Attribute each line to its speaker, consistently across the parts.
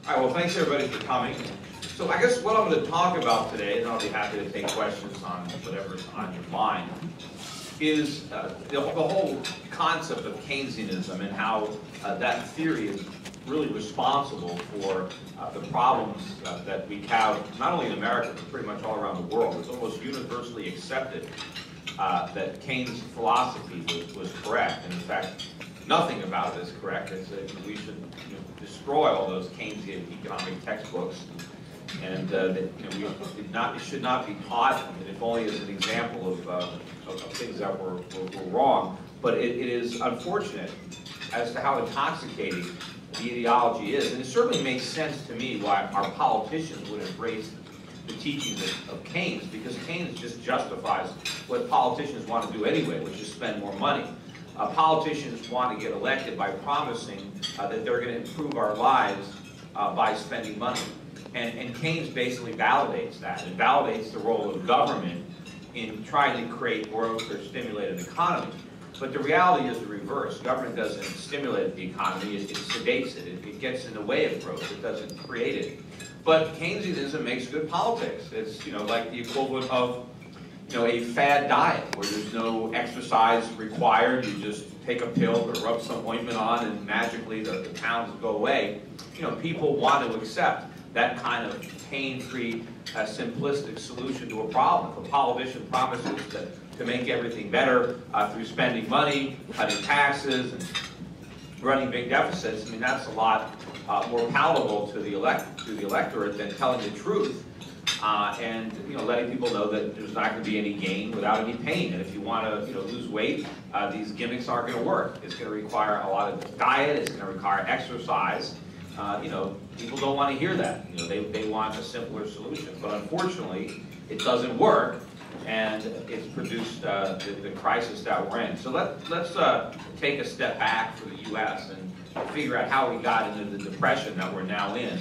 Speaker 1: All right, well, thanks everybody for coming. So I guess what I'm going to talk about today, and I'll be happy to take questions on whatever's on your mind, is the whole concept of Keynesianism and how that theory is really responsible for the problems that we have, not only in America, but pretty much all around the world. It's almost universally accepted that Keynes' philosophy was correct. And in fact, nothing about it is correct. It's we should destroy all those Keynesian economic textbooks, and that it should not be taught, if only as an example of things that were wrong. But it is unfortunate as to how intoxicating the ideology is, and it certainly makes sense to me why our politicians would embrace the teachings of Keynes, because Keynes just justifies what politicians want to do anyway, which is spend more money. Politicians want to get elected by promising that they're going to improve our lives by spending money. And Keynes basically validates that. It validates the role of government in trying to create growth or stimulate an economy. But the reality is the reverse. Government doesn't stimulate the economy, it sedates it. It gets in the way of growth, it doesn't create it. But Keynesianism makes good politics. It's like the equivalent of a fad diet where there's no exercise required. You just take a pill or rub some ointment on and magically the pounds go away. People want to accept that kind of pain-free, simplistic solution to a problem. If a politician promises to make everything better through spending money, cutting taxes, and running big deficits, I mean, that's a lot more palatable to the electorate than telling the truth. And letting people know that there's not going to be any gain without any pain. And if you want to lose weight, these gimmicks aren't going to work. It's going to require a lot of diet. It's going to require exercise. People don't want to hear that. They want a simpler solution. But unfortunately, it doesn't work, and it's produced the crisis that we're in. So let's take a step back for the U.S. and figure out how we got into the depression that we're now in.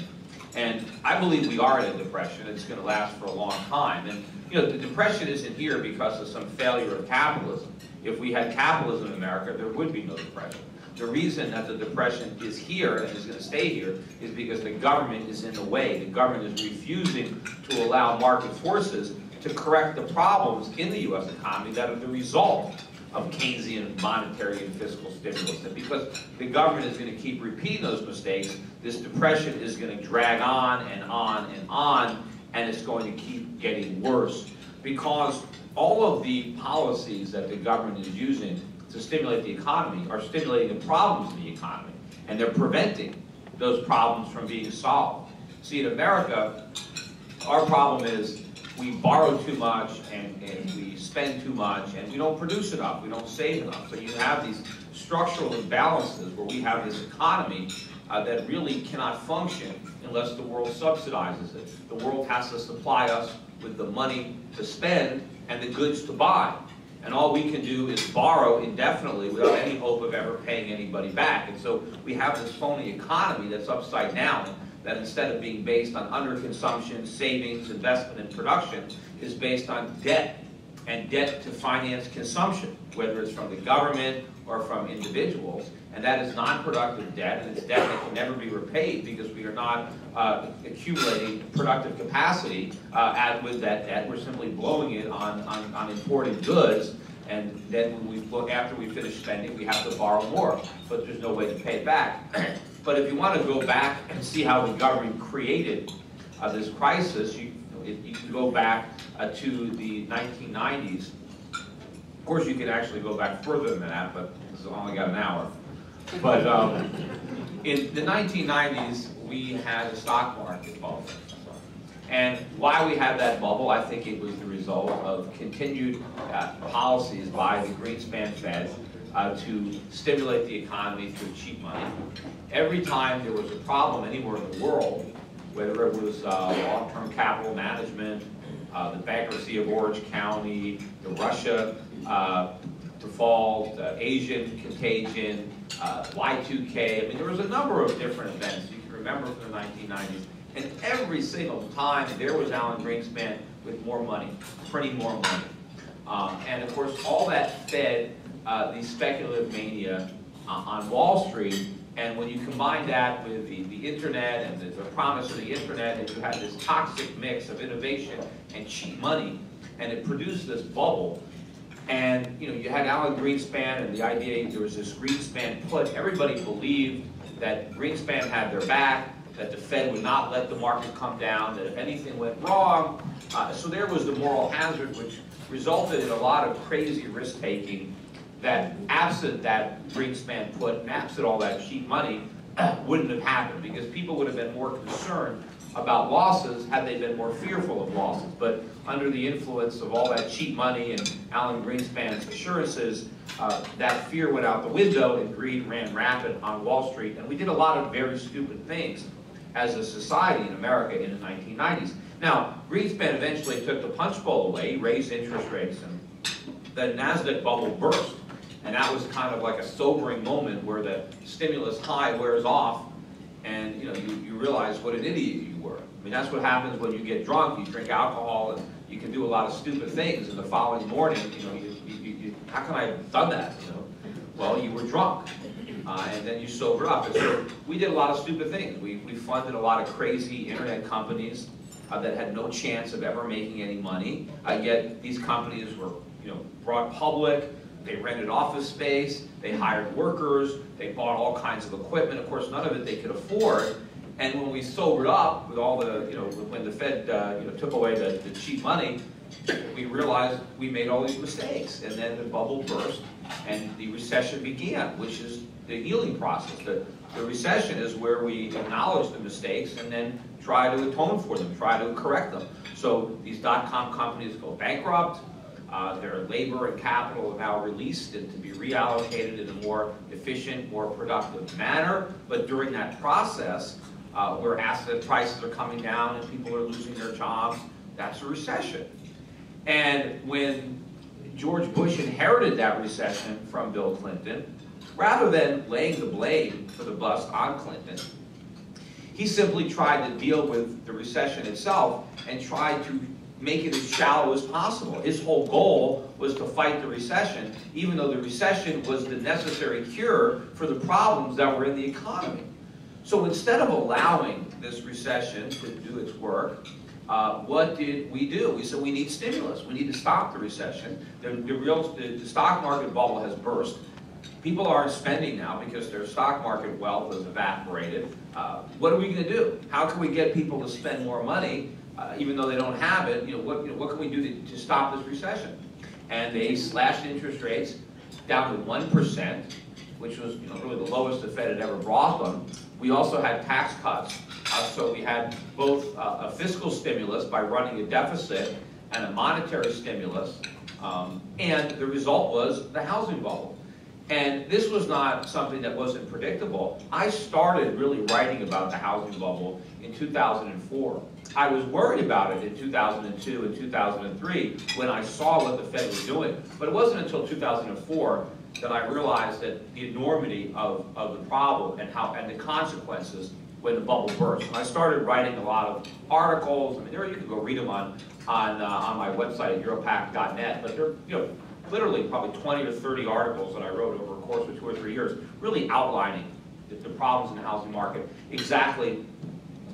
Speaker 1: And I believe we are in a depression. It's going to last for a long time. And the depression isn't here because of some failure of capitalism. If we had capitalism in America, there would be no depression. The reason that the depression is here and is going to stay here is because the government is in the way. The government is refusing to allow market forces to correct the problems in the U.S. economy that are the result of Keynesian monetary and fiscal stimulus. And because the government is going to keep repeating those mistakes, this depression is going to drag on and on and on, and it's going to keep getting worse. Because all of the policies that the government is using to stimulate the economy are stimulating the problems in the economy, and they're preventing those problems from being solved. See, in America, our problem is we borrow too much and we spend too much and we don't produce enough, we don't save enough. So you have these structural imbalances where we have this economy that really cannot function unless the world subsidizes it. The world has to supply us with the money to spend and the goods to buy. And all we can do is borrow indefinitely without any hope of ever paying anybody back. And so we have this phony economy that's upside down, that instead of being based on underconsumption, savings, investment, and production, is based on debt, and debt to finance consumption, whether it's from the government or from individuals. And that is non-productive debt, and it's debt that can never be repaid because we are not accumulating productive capacity with that debt. We're simply blowing it on imported goods, and then after we finish spending, we have to borrow more, but there's no way to pay it back. But if you want to go back and see how the government created this crisis, you can go back to the 1990s. Of course, you can actually go back further than that, but this has only got an hour. But in the 1990s, we had a stock market bubble. And why we had that bubble, I think it was the result of continued policies by the Greenspan Fed to stimulate the economy through cheap money. Every time there was a problem anywhere in the world, whether it was long-term capital management, the bankruptcy of Orange County, the Russia default, Asian contagion, Y2K, I mean, there was a number of different events you can remember from the 1990s. And every single time there was Alan Greenspan with more money, printing more money. And of course, all that fed the speculative mania on Wall Street, And when you combine that with the internet and the promise of the internet, and you had this toxic mix of innovation and cheap money, and it produced this bubble. And you had Alan Greenspan and the idea there was this Greenspan put. Everybody believed that Greenspan had their back, that the Fed would not let the market come down, that if anything went wrong. So there was the moral hazard, which resulted in a lot of crazy risk-taking that, absent that Greenspan put and absent all that cheap money, wouldn't have happened, because people would have been more concerned about losses had they been more fearful of losses. But under the influence of all that cheap money and Alan Greenspan's assurances, that fear went out the window and greed ran rampant on Wall Street. And we did a lot of very stupid things as a society in America in the 1990s. Now, Greenspan eventually took the punch bowl away. He raised interest rates, and the NASDAQ bubble burst. And that was kind of like a sobering moment where the stimulus high wears off, and you realize what an idiot you were. I mean, that's what happens when you get drunk. You drink alcohol, and you can do a lot of stupid things. And the following morning, how can I have done that? Well, you were drunk, and then you sobered up. And so we did a lot of stupid things. We funded a lot of crazy internet companies that had no chance of ever making any money. Yet these companies were, brought public. They rented office space, they hired workers, they bought all kinds of equipment. Of course, none of it they could afford. And when we sobered up with all the, when the Fed, took away the cheap money, we realized we made all these mistakes. And then the bubble burst and the recession began, which is the healing process. The recession is where we acknowledge the mistakes and then try to atone for them, try to correct them. So these dot-com companies go bankrupt. Their labor and capital are now released and to be reallocated in a more efficient, more productive manner. But during that process, where asset prices are coming down and people are losing their jobs, that's a recession. And when George Bush inherited that recession from Bill Clinton, rather than laying the blame for the bust on Clinton, he simply tried to deal with the recession itself and tried to make it as shallow as possible. His whole goal was to fight the recession, even though the recession was the necessary cure for the problems that were in the economy. So instead of allowing this recession to do its work, what did we do? We said we need stimulus. We need to stop the recession. The stock market bubble has burst. People aren't spending now because their stock market wealth has evaporated. What are we going to do? How can we get people to spend more money? Even though they don't have it, what can we do to stop this recession? And they slashed interest rates down to 1%, which was really the lowest the Fed had ever brought them. We also had tax cuts, so we had both a fiscal stimulus by running a deficit and a monetary stimulus, and the result was the housing bubble. And this was not something that wasn't predictable. I started really writing about the housing bubble in 2004. I was worried about it in 2002 and 2003 when I saw what the Fed was doing. But it wasn't until 2004 that I realized that the enormity of the problem and the consequences when the bubble burst. And I started writing a lot of articles. I mean, you can go read them on my website at europac.net. But they're literally probably 20 or 30 articles that I wrote over a course of 2 or 3 years, really outlining the problems in the housing market, exactly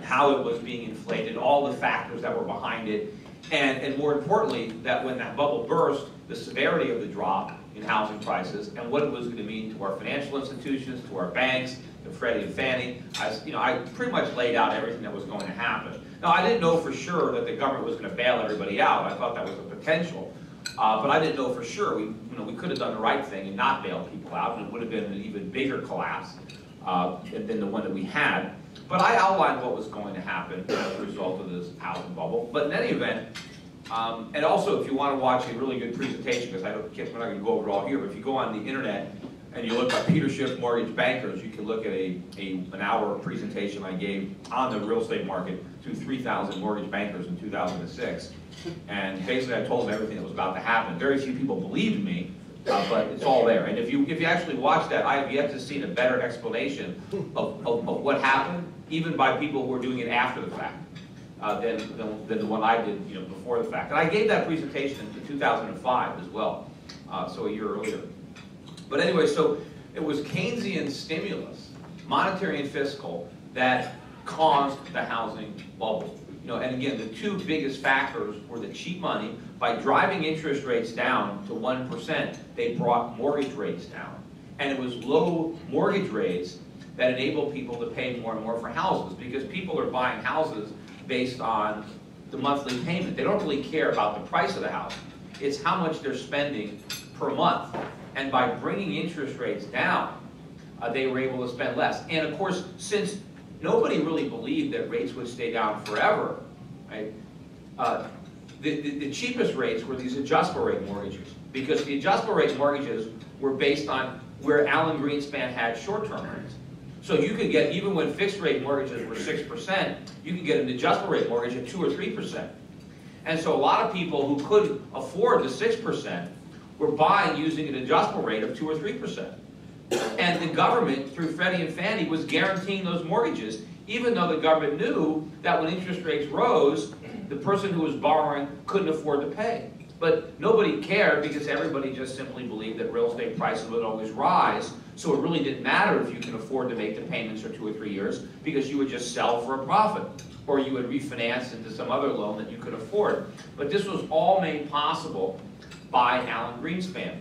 Speaker 1: how it was being inflated, all the factors that were behind it, and more importantly, that when that bubble burst, the severity of the drop in housing prices and what it was going to mean to our financial institutions, to our banks, to Freddie and Fannie. I pretty much laid out everything that was going to happen. Now, I didn't know for sure that the government was going to bail everybody out. I thought that was a potential. But I didn't know for sure. We could have done the right thing and not bailed people out, and it would have been an even bigger collapse than the one that we had. But I outlined what was going to happen as a result of this housing bubble. But in any event, and also if you want to watch a really good presentation, because we're not going to go over it all here, but if you go on the internet and you look at Peter Schiff Mortgage Bankers, you can look at an hour presentation I gave on the real estate market to 3,000 mortgage bankers in 2006. And basically I told them everything that was about to happen. Very few people believed me, but it's all there. And if you actually watch that, I have yet to see a better explanation of what happened, even by people who were doing it after the fact, than the one I did before the fact. And I gave that presentation in 2005 as well, so a year earlier. But anyway, so it was Keynesian stimulus monetary and fiscal, that caused the housing bubble. And again, the two biggest factors were the cheap money. By driving interest rates down to 1%, they brought mortgage rates down. And it was low mortgage rates that enabled people to pay more and more for houses, because people are buying houses based on the monthly payment. They don't really care about the price of the house. It's how much they're spending per month. And by bringing interest rates down, they were able to spend less. And of course, since nobody really believed that rates would stay down forever, right? The cheapest rates were these adjustable rate mortgages, because the adjustable rate mortgages were based on where Alan Greenspan had short-term rates. So you could get, even when fixed rate mortgages were 6%, you could get an adjustable rate mortgage at 2 or 3%. And so a lot of people who couldn't afford the 6% were buying using an adjustable rate of 2 or 3%. And the government, through Freddie and Fannie, was guaranteeing those mortgages, even though the government knew that when interest rates rose, the person who was borrowing couldn't afford to pay. But nobody cared, because everybody just simply believed that real estate prices would always rise, so it really didn't matter if you can afford to make the payments for 2 or 3 years, because you would just sell for a profit, or you would refinance into some other loan that you could afford. But this was all made possible by Alan Greenspan.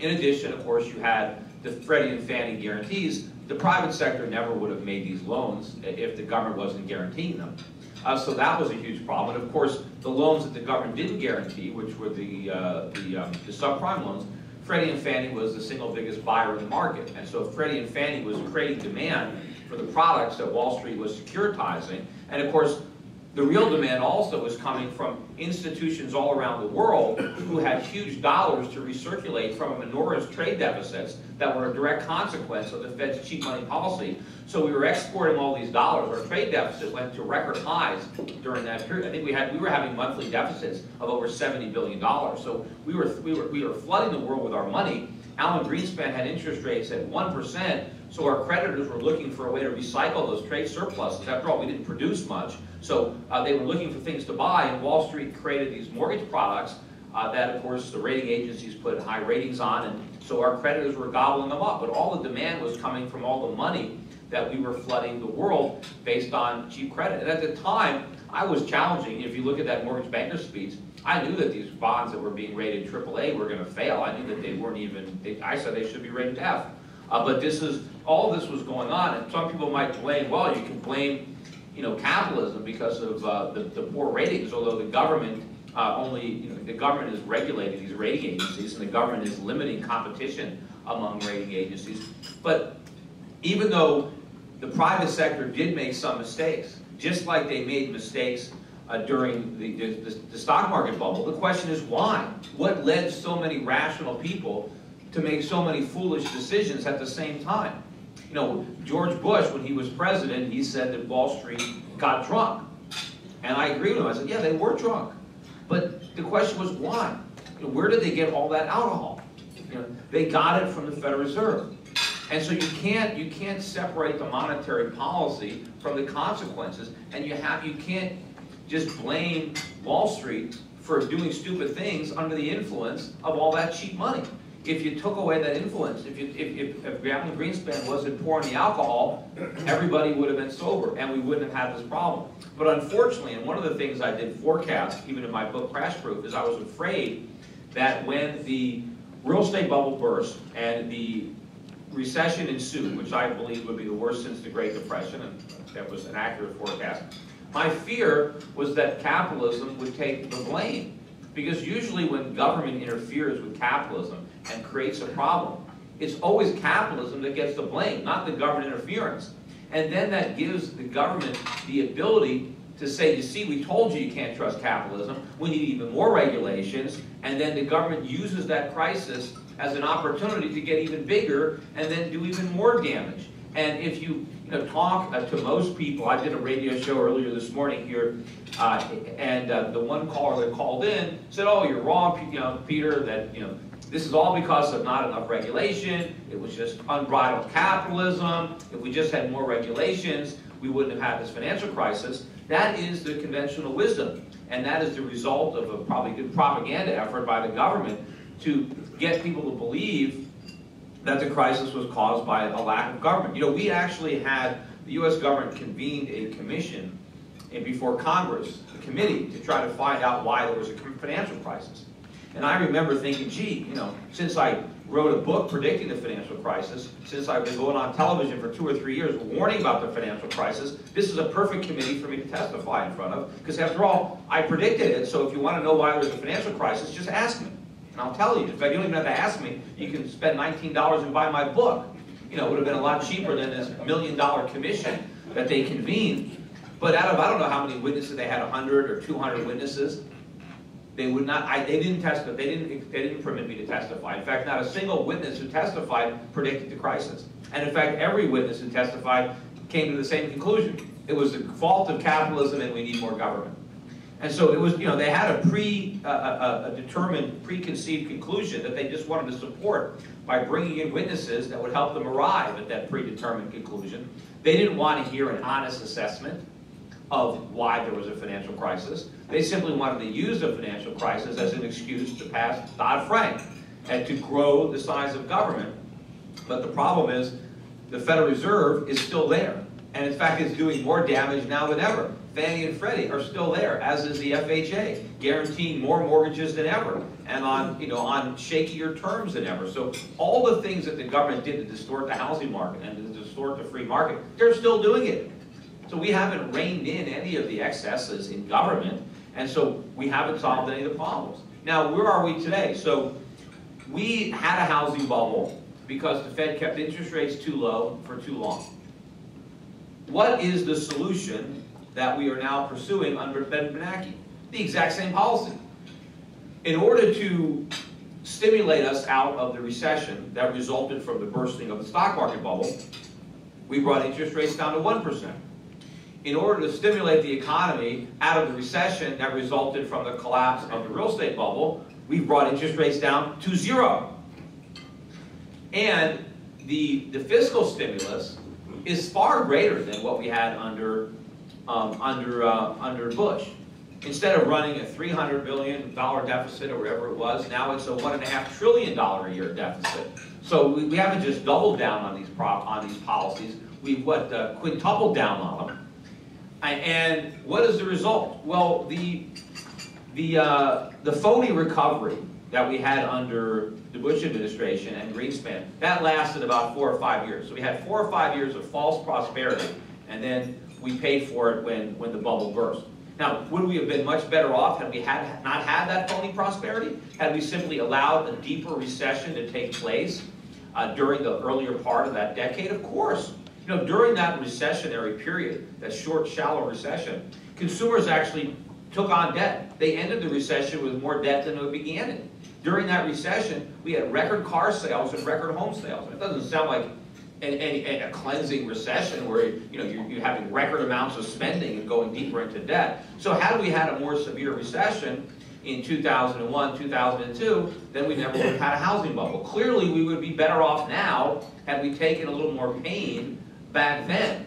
Speaker 1: In addition, of course, you had the Freddie and Fannie guarantees. The private sector never would have made these loans if the government wasn't guaranteeing them. So that was a huge problem. And of course, the loans that the government didn't guarantee, which were the subprime loans, Freddie and Fannie was the single biggest buyer in the market. And so Freddie and Fannie was creating demand for the products that Wall Street was securitizing. And of course, the real demand also was coming from institutions all around the world who had huge dollars to recirculate from enormous trade deficits that were a direct consequence of the Fed's cheap money policy. So we were exporting all these dollars. Our trade deficit went to record highs during that period. I think we were having monthly deficits of over $70 billion. So we were flooding the world with our money. Alan Greenspan had interest rates at 1%. So our creditors were looking for a way to recycle those trade surpluses. After all, we didn't produce much. So they were looking for things to buy, and Wall Street created these mortgage products that, of course, the rating agencies put high ratings on, and so our creditors were gobbling them up. But all the demand was coming from all the money that we were flooding the world based on cheap credit. And at the time, I was challenging. If you look at that mortgage banker's speech, I knew that these bonds that were being rated AAA were going to fail. I knew that they weren't even, I said they should be rated F. But all this was going on, and some people might blame, well, you can blame, capitalism because of the poor ratings, although the government the government is regulating these rating agencies, and the government is limiting competition among rating agencies. But even though the private sector did make some mistakes, just like they made mistakes during the stock market bubble, the question is why? What led so many rational people to make so many foolish decisions at the same time? George Bush, when he was president, he said that Wall Street got drunk. And I agree with him. I said, yeah, they were drunk. But the question was why? Where did they get all that alcohol? They got it from the Federal Reserve. And so you can't separate the monetary policy from the consequences, and you can't just blame Wall Street for doing stupid things under the influence of all that cheap money. If you took away that influence, if Alan Greenspan wasn't pouring the alcohol, everybody would have been sober, and we wouldn't have had this problem. But unfortunately, and one of the things I did forecast, even in my book Crash Proof, is I was afraid that when the real estate bubble burst and the recession ensued, which I believe would be the worst since the Great Depression, and that was an accurate forecast, my fear was that capitalism would take the blame. Because usually when government interferes with capitalism and creates a problem, it's always capitalism that gets the blame, not the government interference. And then that gives the government the ability to say, you see, we told you can't trust capitalism, we need even more regulations, and then the government uses that crisis as an opportunity to get even bigger and then do even more damage. And if you talk to most people, I did a radio show earlier this morning here, and the one caller that called in said, "Oh, you're wrong, Peter. That this is all because of not enough regulation. It was just unbridled capitalism. If we just had more regulations, we wouldn't have had this financial crisis." That is the conventional wisdom, and that is the result of a probably good propaganda effort by the government to get people to believe that the crisis was caused by a lack of government. You know, we actually had, the U.S. government convened a commission before Congress, a committee, to try to find out why there was a financial crisis. And I remember thinking, gee, you know, since I wrote a book predicting the financial crisis, since I've been going on television for 2 or 3 years warning about the financial crisis, this is a perfect committee for me to testify in front of, because after all, I predicted it, so if you want to know why there's a financial crisis, just ask me, and I'll tell you. In fact, you don't even have to ask me, you can spend $19 and buy my book. You know, it would have been a lot cheaper than this $1 million commission that they convened. But out of, I don't know how many witnesses, they had 100 or 200 witnesses. They would not, they didn't testify, they didn't permit me to testify. In fact, not a single witness who testified predicted the crisis. And in fact, every witness who testified came to the same conclusion. It was the fault of capitalism and we need more government. And so it was, you know, they had a determined, preconceived conclusion that they just wanted to support by bringing in witnesses that would help them arrive at that predetermined conclusion. They didn't want to hear an honest assessment of why there was a financial crisis. They simply wanted to use the financial crisis as an excuse to pass Dodd-Frank and to grow the size of government. But the problem is the Federal Reserve is still there. And in fact, it's doing more damage now than ever. Fannie and Freddie are still there, as is the FHA, guaranteeing more mortgages than ever, and on, you know, on shakier terms than ever. So all the things that the government did to distort the housing market and to distort the free market, they're still doing it. So we haven't reined in any of the excesses in government, and so we haven't solved any of the problems. Now, where are we today? So we had a housing bubble because the Fed kept interest rates too low for too long. What is the solution that we are now pursuing under Ben Bernanke? The exact same policy. In order to stimulate us out of the recession that resulted from the bursting of the stock market bubble, we brought interest rates down to 1%. In order to stimulate the economy out of the recession that resulted from the collapse of the real estate bubble, we brought interest rates down to 0. And the fiscal stimulus is far greater than what we had under Bush. Instead of running a $300 billion deficit or whatever it was, now it's a $1.5 trillion a year deficit. So we haven't just doubled down on these policies. We've quintupled down on them. And what is the result? Well, the phony recovery that we had under the Bush administration and Greenspan, that lasted about 4 or 5 years. So we had 4 or 5 years of false prosperity, and then we paid for it when the bubble burst. Now, would we have been much better off had we not had that phony prosperity? Had we simply allowed a deeper recession to take place during the earlier part of that decade? Of course. You know, during that recessionary period, that short, shallow recession, consumers actually took on debt. They ended the recession with more debt than they began it. During that recession, we had record car sales and record home sales. It doesn't sound like a cleansing recession where you're having record amounts of spending and going deeper into debt. So had we had a more severe recession in 2001, 2002, then we never would have had a housing bubble. Clearly, we would be better off now had we taken a little more pain back then.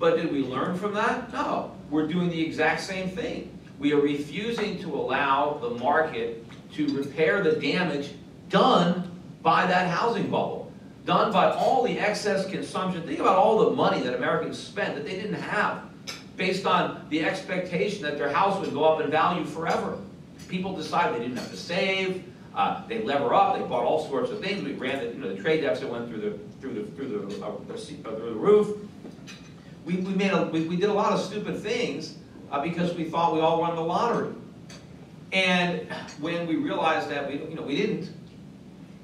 Speaker 1: But did we learn from that? No. We're doing the exact same thing. We are refusing to allow the market to repair the damage done by that housing bubble, done by all the excess consumption. Think about all the money that Americans spent that they didn't have, based on the expectation that their house would go up in value forever. People decided they didn't have to save. They lever up. They bought all sorts of things. We ran the trade deficit went through the roof. We did a lot of stupid things because we thought we all won the lottery. And when we realized that we didn't,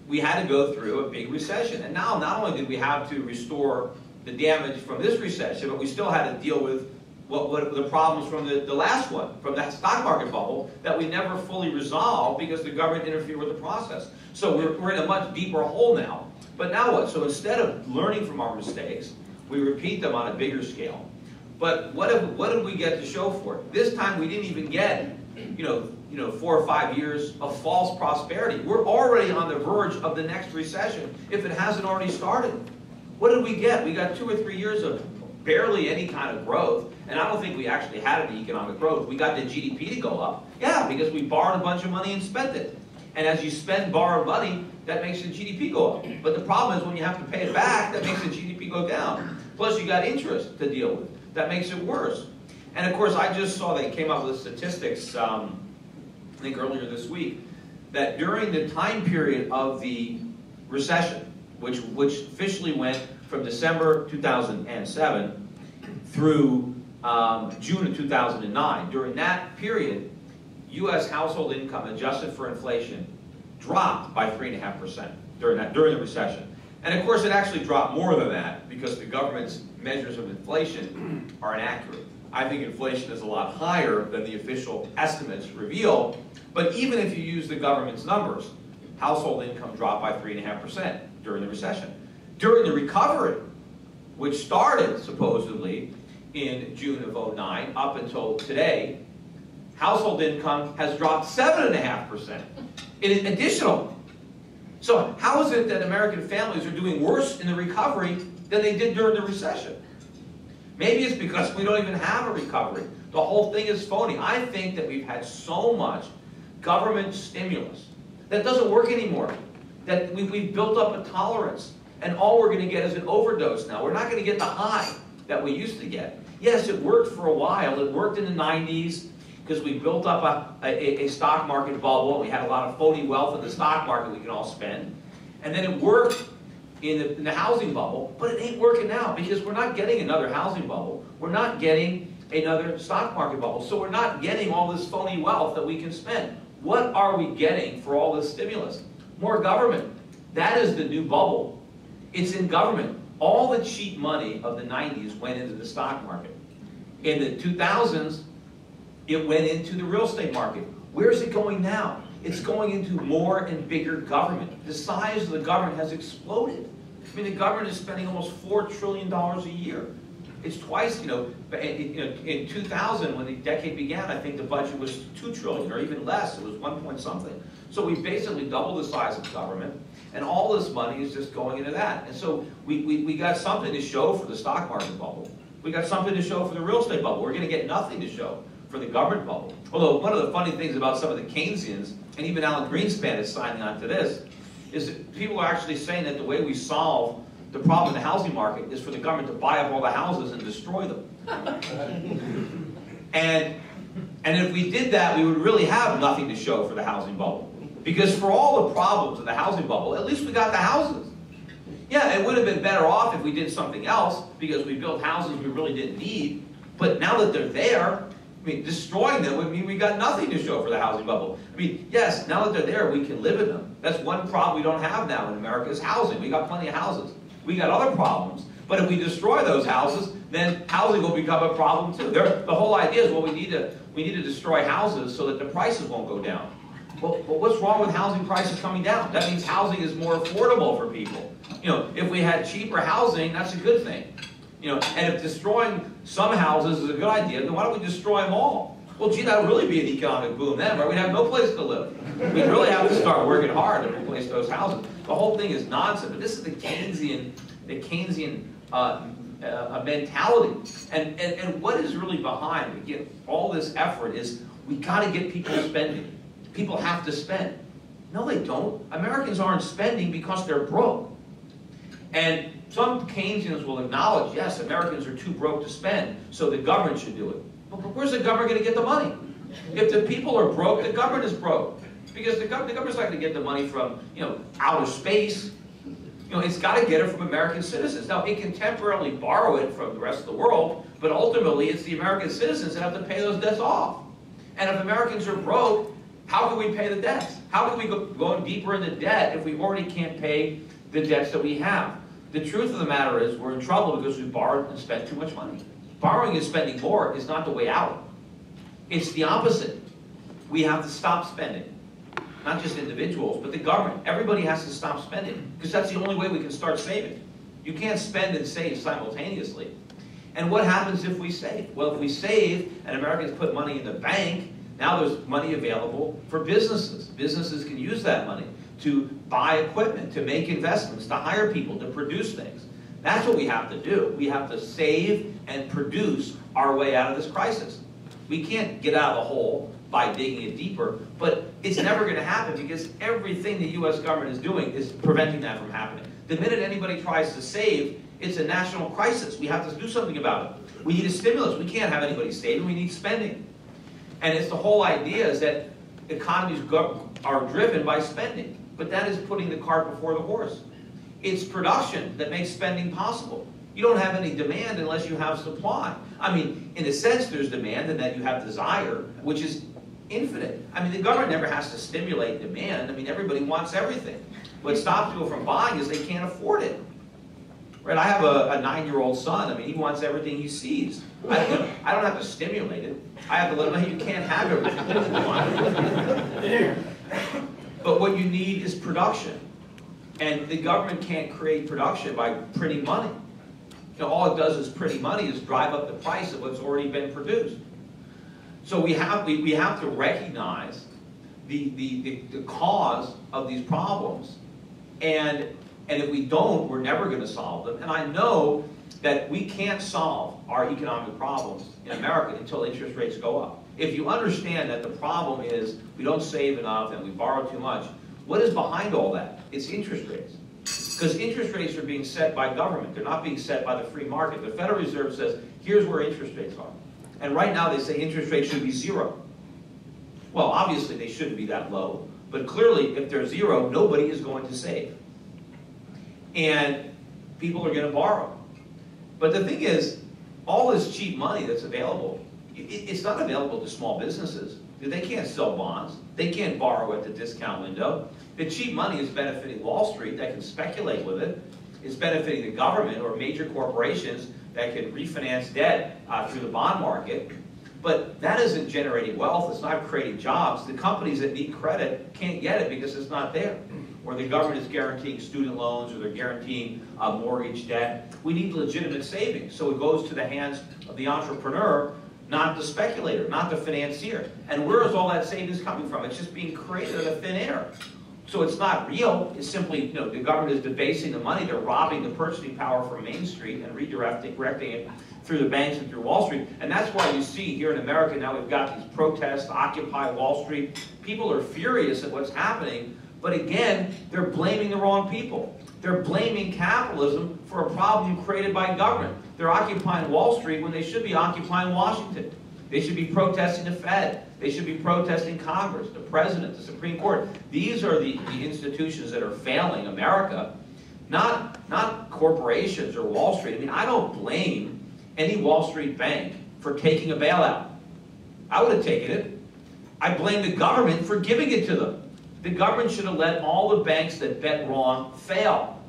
Speaker 1: we had to go through a big recession. And now not only did we have to restore the damage from this recession, but we still had to deal with what the problems from the last one, from that stock market bubble that we never fully resolved because the government interfered with the process. So we're in a much deeper hole now. But now what? So instead of learning from our mistakes, we repeat them on a bigger scale. But what did we get to show for it? This time we didn't even get 4 or 5 years of false prosperity. We're already on the verge of the next recession if it hasn't already started. What did we get? We got 2 or 3 years of barely any kind of growth, and I don't think we actually had any economic growth. We got the GDP to go up, yeah, because we borrowed a bunch of money and spent it. And as you spend borrowed money, that makes the GDP go up. But the problem is when you have to pay it back, that makes the GDP go down. Plus you got interest to deal with. That makes it worse. And of course, I just saw they came up with statistics, I think earlier this week, that during the time period of the recession, which officially went from December 2007 through June of 2009, during that period, U.S. household income adjusted for inflation dropped by 3.5% during the recession. And of course, it actually dropped more than that because the government's measures of inflation are inaccurate. I think inflation is a lot higher than the official estimates reveal. But even if you use the government's numbers, household income dropped by 3.5% during the recession. During the recovery, which started supposedly in June of 2009 up until today, household income has dropped 7.5%. In additional. So how is it that American families are doing worse in the recovery than they did during the recession? Maybe it's because we don't even have a recovery. The whole thing is phony. I think that we've had so much government stimulus that doesn't work anymore. That we've built up a tolerance. And all we're going to get is an overdose now. We're not going to get the high that we used to get. Yes, it worked for a while. It worked in the 90s because we built up a stock market bubble. We had a lot of phony wealth in the stock market we can all spend. And then it worked in the housing bubble, but it ain't working now because we're not getting another housing bubble. We're not getting another stock market bubble. So we're not getting all this phony wealth that we can spend. What are we getting for all this stimulus? More government. That is the new bubble. It's in government. All the cheap money of the 90s went into the stock market. In the 2000s, it went into the real estate market. Where's it going now? It's going into more and bigger government. The size of the government has exploded. I mean, the government is spending almost $4 trillion a year. It's twice, in 2000, when the decade began, I think the budget was $2 trillion or even less. It was 1 point something. So we basically doubled the size of government, and all this money is just going into that. And so we got something to show for the stock market bubble. We got something to show for the real estate bubble. We're going to get nothing to show for the government bubble. Although one of the funny things about some of the Keynesians, and even Alan Greenspan is signing on to this, is that people are actually saying that the way we solve the problem in the housing market is for the government to buy up all the houses and destroy them. and if we did that, we would really have nothing to show for the housing bubble. Because for all the problems of the housing bubble, at least we got the houses. Yeah, it would have been better off if we did something else, because we built houses we really didn't need. But now that they're there, I mean, destroying them would mean we got nothing to show for the housing bubble. I mean, yes, now that they're there, we can live in them. That's one problem we don't have now in America is housing. We got plenty of houses. We got other problems. But if we destroy those houses, then housing will become a problem too. The whole idea is, well, we need to destroy houses so that the prices won't go down. Well, what's wrong with housing prices coming down? That means housing is more affordable for people. If we had cheaper housing, that's a good thing. And if destroying some houses is a good idea, then why don't we destroy them all? Well, gee, that would really be an economic boom then, right? We'd have no place to live. We'd really have to start working hard to replace those houses. The whole thing is nonsense. But this is the Keynesian mentality. And what is really behind, again, all this effort is we got to get people spending. People have to spend. No, they don't. Americans aren't spending because they're broke. And some Keynesians will acknowledge, yes, Americans are too broke to spend, so the government should do it. But where's the government going to get the money? If the people are broke, the government is broke. Because the government's not going to get the money from, outer space. It's got to get it from American citizens. Now, it can temporarily borrow it from the rest of the world, but ultimately it's the American citizens that have to pay those debts off. And if Americans are broke, how can we pay the debts? How can we go deeper into debt if we already can't pay the debts that we have? The truth of the matter is we're in trouble because we borrowed and spent too much money. Borrowing and spending more is not the way out. It's the opposite. We have to stop spending. Not just individuals, but the government. Everybody has to stop spending because that's the only way we can start saving. You can't spend and save simultaneously. And what happens if we save? Well, if we save and Americans put money in the bank, now there's money available for businesses. Businesses can use that money to buy equipment, to make investments, to hire people, to produce things. That's what we have to do. We have to save and produce our way out of this crisis. We can't get out of the hole by digging it deeper, but it's never going to happen because everything the U.S. government is doing is preventing that from happening. The minute anybody tries to save, it's a national crisis. We have to do something about it. We need a stimulus. We can't have anybody saving. We need spending. And it's the whole idea is that economies are driven by spending, but that is putting the cart before the horse. It's production that makes spending possible. You don't have any demand unless you have supply. I mean, in a sense, there's demand and that you have desire, which is infinite. I mean, the government never has to stimulate demand. I mean, everybody wants everything. What stops people from buying is they can't afford it. Right? I have a 9-year-old son. I mean, he wants everything he sees. I don't have to stimulate it. I have to let him know you can't have everything you want. But what you need is production. And the government can't create production by printing money. You know, all it does is printing money is drive up the price of what's already been produced. So we have to recognize the cause of these problems, and if we don't, we're never going to solve them. And I know that we can't solve our economic problems in America until interest rates go up. If you understand that the problem is we don't save enough and we borrow too much, what is behind all that? It's interest rates. Because interest rates are being set by government. They're not being set by the free market. The Federal Reserve says, here's where interest rates are. And right now they say interest rates should be 0. Well, obviously they shouldn't be that low. But clearly, if they're 0, nobody is going to save. And people are going to borrow. But the thing is, all this cheap money that's available, it's not available to small businesses. They can't sell bonds. They can't borrow at the discount window. The cheap money is benefiting Wall Street that can speculate with it. It's benefiting the government or major corporations that can refinance debt through the bond market. But that isn't generating wealth. It's not creating jobs. The companies that need credit can't get it because it's not there. Or the government is guaranteeing student loans or they're guaranteeing mortgage debt. We need legitimate savings. So it goes to the hands of the entrepreneur, not the speculator, not the financier. And where is all that savings coming from? It's just being created out of thin air. So it's not real. It's simply, the government is debasing the money. They're robbing the purchasing power from Main Street and redirecting it through the banks and through Wall Street. And that's why you see here in America now we've got these protests, Occupy Wall Street. People are furious at what's happening. But again, they're blaming the wrong people. They're blaming capitalism for a problem created by government. They're occupying Wall Street when they should be occupying Washington. They should be protesting the Fed. They should be protesting Congress, the President, the Supreme Court. These are the institutions that are failing America, not corporations or Wall Street. I mean, I don't blame any Wall Street bank for taking a bailout. I would have taken it. I blame the government for giving it to them. The government should have let all the banks that bet wrong fail.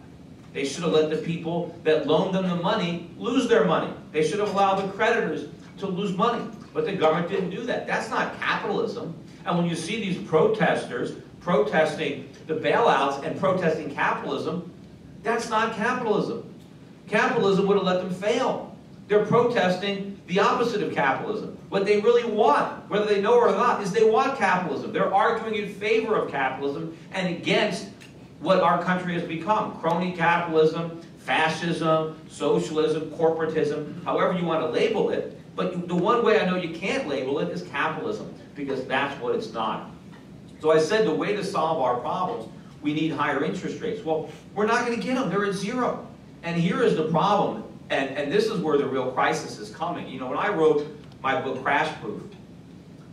Speaker 1: They should have let the people that loaned them the money lose their money. They should have allowed the creditors to lose money. But the government didn't do that. That's not capitalism. And when you see these protesters protesting the bailouts and protesting capitalism, that's not capitalism. Capitalism would have let them fail. They're protesting the opposite of capitalism. What they really want, whether they know it or not, is they want capitalism. They're arguing in favor of capitalism and against what our country has become. Crony capitalism, fascism, socialism, corporatism, however you want to label it. But the one way I know you can't label it is capitalism, because that's what it's not. So I said the way to solve our problems, we need higher interest rates. Well, we're not going to get them. They're at 0. And here is the problem, and this is where the real crisis is coming. You know, when I wrote my book, Crash Proof,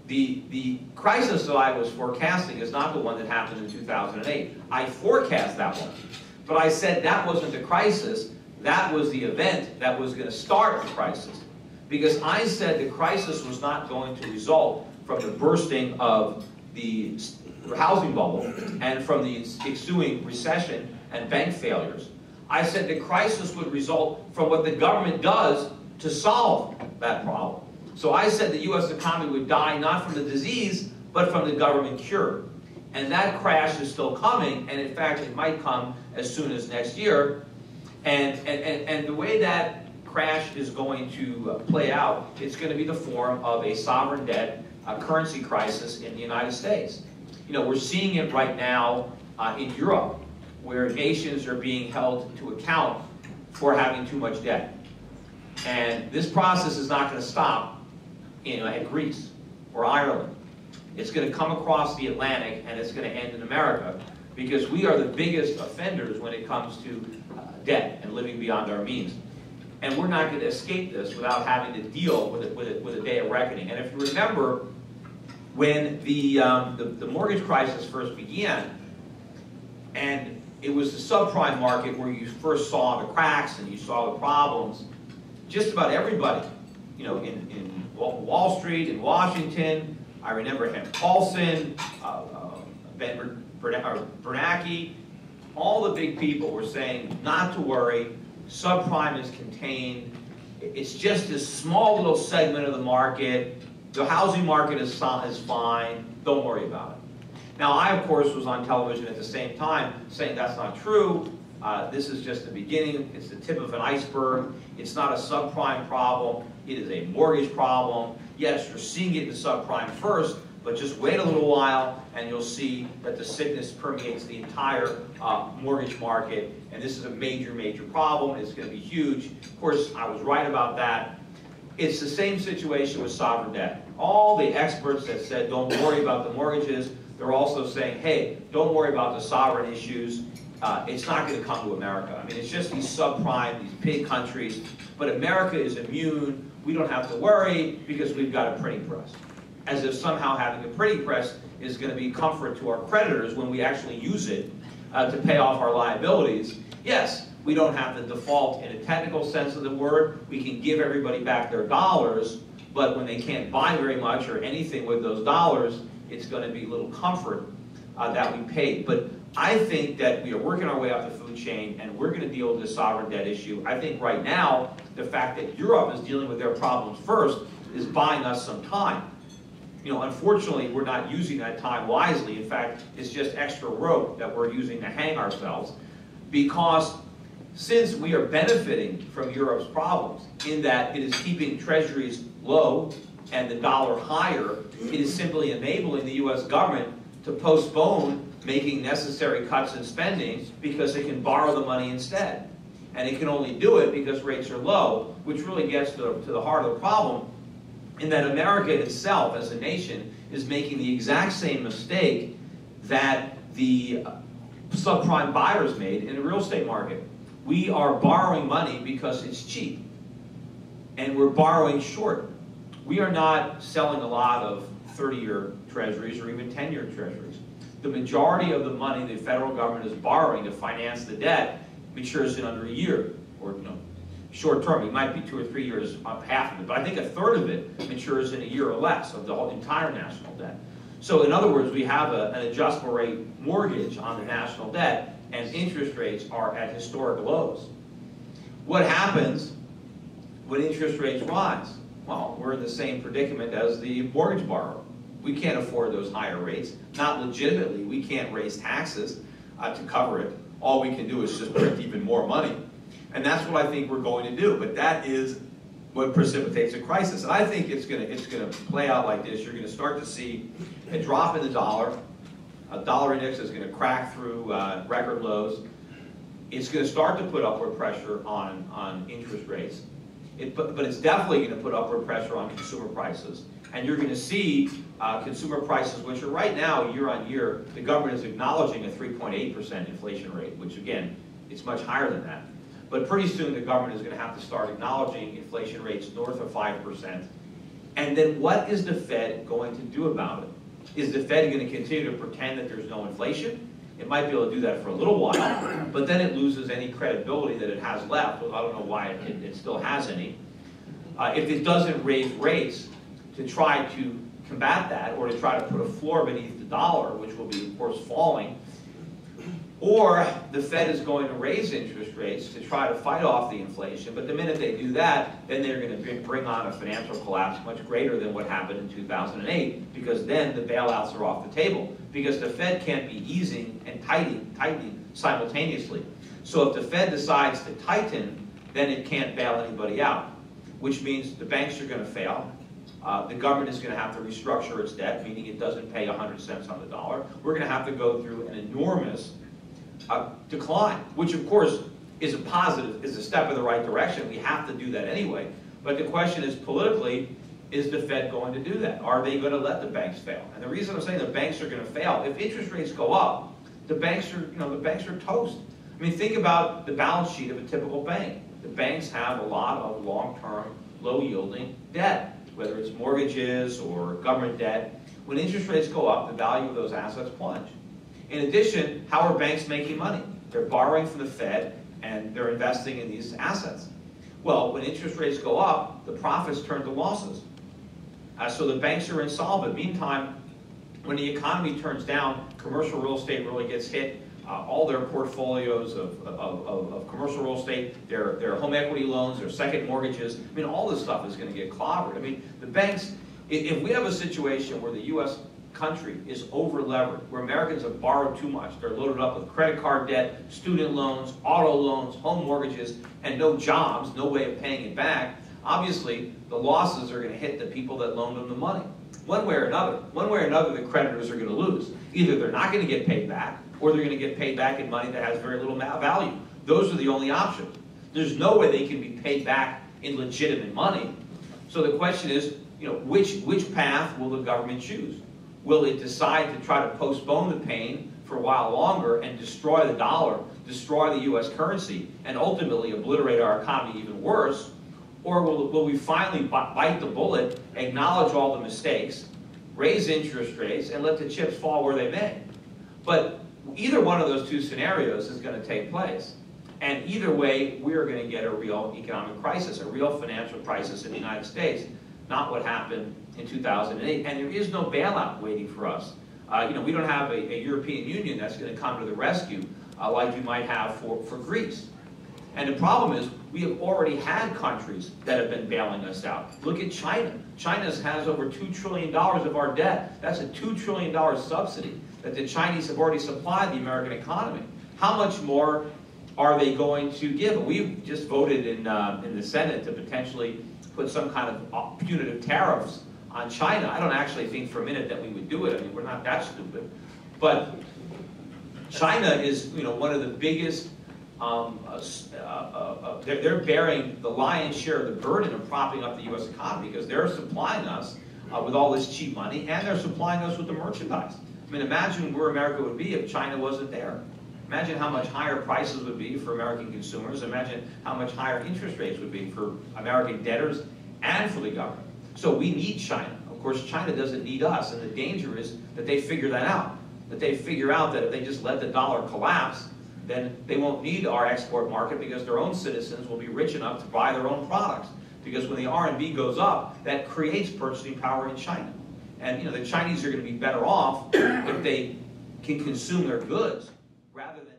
Speaker 1: the crisis that I was forecasting is not the one that happened in 2008. I forecast that one. But I said that wasn't the crisis. That was the event that was going to start the crisis. Because I said the crisis was not going to result from the bursting of the housing bubble and from the ensuing recession and bank failures. I said the crisis would result from what the government does to solve that problem. So I said the U.S. economy would die not from the disease, but from the government cure. And that crash is still coming, and in fact it might come as soon as next year. And the way that crash is going to play out, it's going to be the form of a sovereign debt, a currency crisis in the United States. You know, we're seeing it right now in Europe, where nations are being held to account for having too much debt. And this process is not going to stop at Greece or Ireland It's going to come across the Atlantic, and it's going to end in America, because we are the biggest offenders when it comes to debt and living beyond our means. And we're not going to escape this without having to deal with a day of reckoning. And if you remember, when the mortgage crisis first began, and it was the subprime market where you first saw the cracks and you saw the problems, just about everybody, you know, in Wall Street, in Washington, I remember Henry Paulson, Ben Bernanke, all the big people were saying not to worry, subprime is contained, it's just this small little segment of the market, the housing market is fine, don't worry about it. Now, I, of course, was on television at the same time saying that's not true. This is just the beginning. It's the tip of an iceberg. It's not a subprime problem. It is a mortgage problem. Yes, you're seeing it in the subprime first, but just wait a little while and you'll see that the sickness permeates the entire mortgage market. And this is a major, major problem. It's going to be huge. Of course, I was right about that. It's the same situation with sovereign debt. All the experts that said don't worry about the mortgages, they're also saying, hey, don't worry about the sovereign issues. It's not going to come to America. I mean, it's just these subprime, these big countries. But America is immune. We don't have to worry because we've got a printing press. As if somehow having a printing press is going to be comfort to our creditors when we actually use it to pay off our liabilities. Yes, we don't have the default in a technical sense of the word. We can give everybody back their dollars, but when they can't buy very much or anything with those dollars, it's going to be little comfort that we paid. But I think that we are working our way up the food chain, and we're going to deal with the sovereign debt issue. I think right now, the fact that Europe is dealing with their problems first is buying us some time. You know, unfortunately, we're not using that time wisely. In fact, it's just extra rope that we're using to hang ourselves, because since we are benefiting from Europe's problems in that it is keeping treasuries low and the dollar higher, it is simply enabling the U.S. government to postpone making necessary cuts in spending because it can borrow the money instead. And it can only do it because rates are low, which really gets to the heart of the problem, in that America itself as a nation is making the exact same mistake that the subprime buyers made in the real estate market. We are borrowing money because it's cheap, and we're borrowing short. We are not selling a lot of 30-year treasuries or even 10-year treasuries. The majority of the money the federal government is borrowing to finance the debt matures in under a year, or short term. It might be 2 or 3 years, half of it, but I think a third of it matures in a year or less of the whole entire national debt. So in other words, we have an adjustable rate mortgage on the national debt, and interest rates are at historic lows. What happens when interest rates rise? Well, we're in the same predicament as the mortgage borrower. We can't afford those higher rates. Not legitimately. We can't raise taxes to cover it. All we can do is just print even more money. And that's what I think we're going to do. But that is what precipitates a crisis. And I think it's going to play out like this. You're going to start to see a drop in the dollar. A dollar index is going to crack through record lows. It's going to start to put upward pressure on interest rates. But it's definitely going to put upward pressure on consumer prices. And you're going to see consumer prices, which are right now, year on year, the government is acknowledging a 3.8% inflation rate, which again, it's much higher than that. But pretty soon the government is going to have to start acknowledging inflation rates north of 5%. And then what is the Fed going to do about it? Is the Fed going to continue to pretend that there's no inflation? It might be able to do that for a little while, but then it loses any credibility that it has left. Well, I don't know why it still has any. If it doesn't raise rates to try to combat that, or to try to put a floor beneath the dollar, which will be, of course, falling, or the Fed is going to raise interest rates to try to fight off the inflation, but the minute they do that, then they're going to bring on a financial collapse much greater than what happened in 2008, because then the bailouts are off the table, because the Fed can't be easing and tightening simultaneously. So if the Fed decides to tighten, then it can't bail anybody out, which means the banks are going to fail. The government is going to have to restructure its debt, meaning it doesn't pay 100 cents on the dollar. We're going to have to go through an enormous decline, which of course is a positive, is a step in the right direction. We have to do that anyway. But the question is, politically, Is the Fed going to do that? Are they going to let the banks fail? And the reason I'm saying the banks are going to fail, if interest rates go up, the banks are toast. I mean, think about the balance sheet of a typical bank. The banks have a lot of long-term, low-yielding debt, whether it's mortgages or government debt. When interest rates go up, the value of those assets plunge. In addition, how are banks making money? They're borrowing from the Fed and they're investing in these assets. Well, when interest rates go up, the profits turn to losses. So the banks are insolvent. Meantime, when the economy turns down, commercial real estate really gets hit. All their portfolios of commercial real estate, their home equity loans, their second mortgages, I mean, all this stuff is going to get clobbered. I mean, the banks, if we have a situation where the U.S. country is over-levered, where Americans have borrowed too much, they're loaded up with credit card debt, student loans, auto loans, home mortgages, and no jobs, no way of paying it back, obviously the losses are going to hit the people that loaned them the money. One way or another, the creditors are going to lose. Either they're not going to get paid back, or they're going to get paid back in money that has very little value. Those are the only options. There's no way they can be paid back in legitimate money. So the question is, which path will the government choose? Will it decide to try to postpone the pain for a while longer and destroy the dollar, destroy the U.S. currency, and ultimately obliterate our economy even worse? Or will we finally bite the bullet, acknowledge all the mistakes, raise interest rates, and let the chips fall where they may? But either one of those two scenarios is going to take place. And either way, we are going to get a real economic crisis, a real financial crisis in the United States, not what happened in 2008. And there is no bailout waiting for us. We don't have a European Union that's going to come to the rescue like we might have for Greece. And the problem is, we have already had countries that have been bailing us out. Look at China. China has over $2 trillion of our debt. That's a $2 trillion subsidy that the Chinese have already supplied the American economy. How much more are they going to give? We've just voted in the Senate to potentially put some kind of punitive tariffs on China. I don't actually think for a minute that we would do it. I mean, we're not that stupid. But China is, one of the biggest. They're bearing the lion's share of the burden of propping up the U.S. economy because they're supplying us with all this cheap money, and they're supplying us with the merchandise. I mean, imagine where America would be if China wasn't there. Imagine how much higher prices would be for American consumers. Imagine how much higher interest rates would be for American debtors and for the government. So we need China. Of course, China doesn't need us, and the danger is that they figure that out. That they figure out that if they just let the dollar collapse, then they won't need our export market because their own citizens will be rich enough to buy their own products. Because when the RMB goes up, that creates purchasing power in China. And the Chinese are going to be better off if they can consume their goods rather than